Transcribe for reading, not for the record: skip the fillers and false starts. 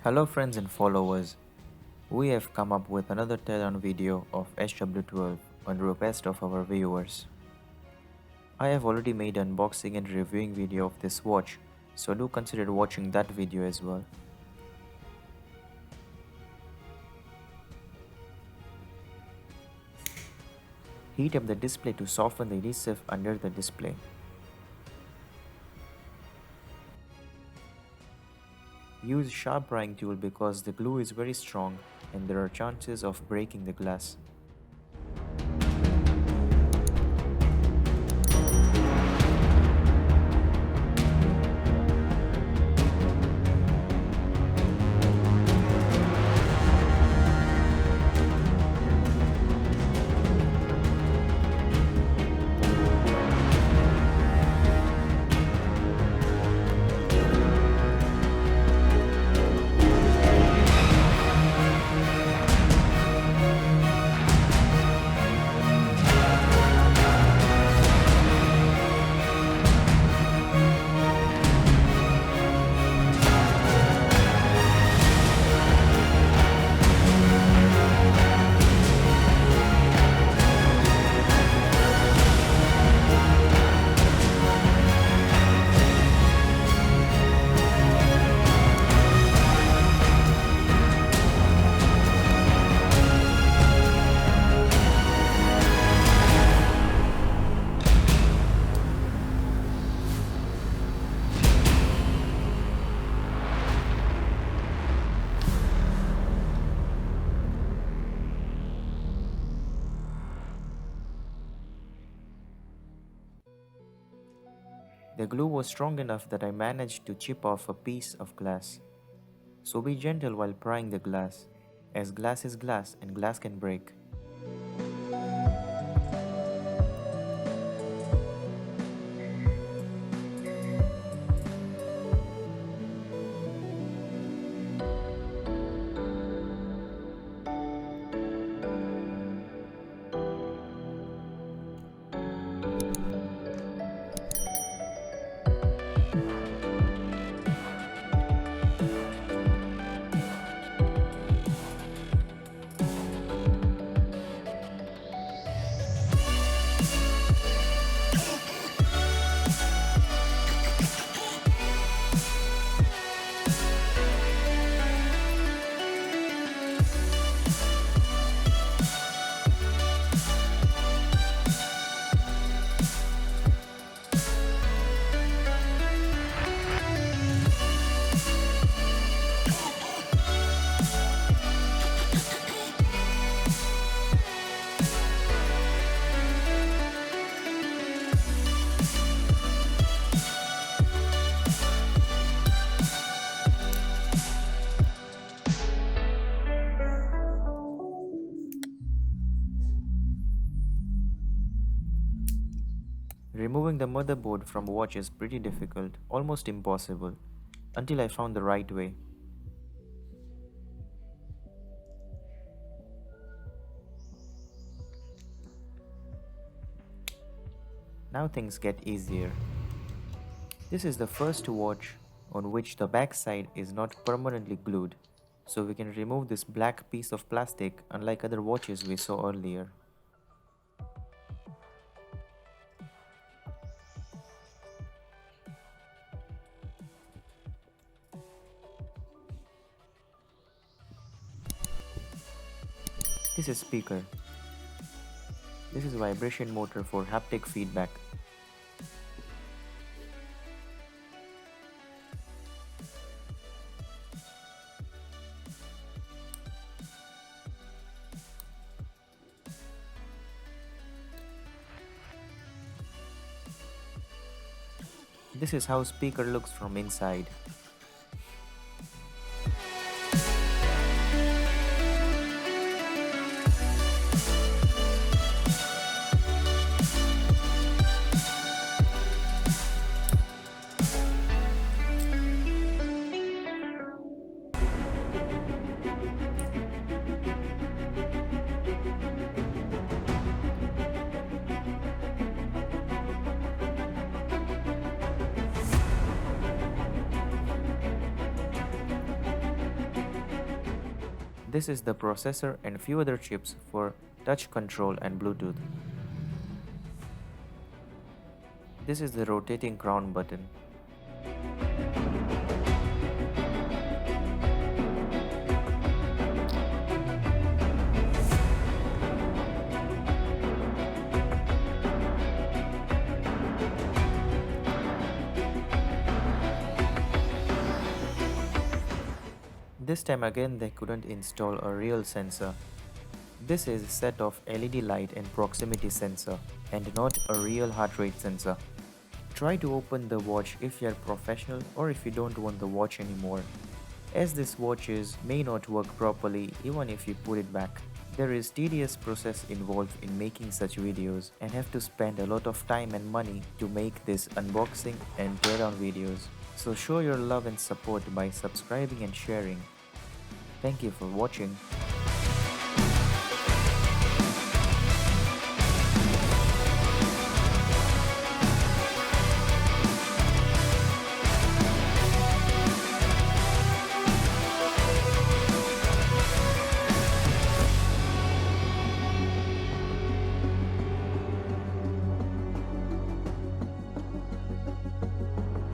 Hello friends and followers, we have come up with another teardown video of HW12 on request of our viewers. I have already made an unboxing and reviewing video of this watch, so do consider watching that video as well. Heat up the display to soften the adhesive under the display. Use sharp prying tool because the glue is very strong and there are chances of breaking the glass. The glue was strong enough that I managed to chip off a piece of glass. So be gentle while prying the glass, as glass is glass and glass can break. Removing the motherboard from watch is pretty difficult, almost impossible, until I found the right way. Now things get easier. This is the first watch on which the backside is not permanently glued, so we can remove this black piece of plastic unlike other watches we saw earlier. This is speaker. This is vibration motor for haptic feedback. This is how speaker looks from inside. This is the processor and few other chips for touch control and Bluetooth. This is the rotating crown button. This time again they couldn't install a real sensor. This is a set of LED light and proximity sensor and not a real heart rate sensor. Try to open the watch if you are professional or if you don't want the watch anymore, as this watches may not work properly even if you put it back. There is tedious process involved in making such videos and have to spend a lot of time and money to make this unboxing and teardown videos. So show your love and support by subscribing and sharing. Thank you for watching.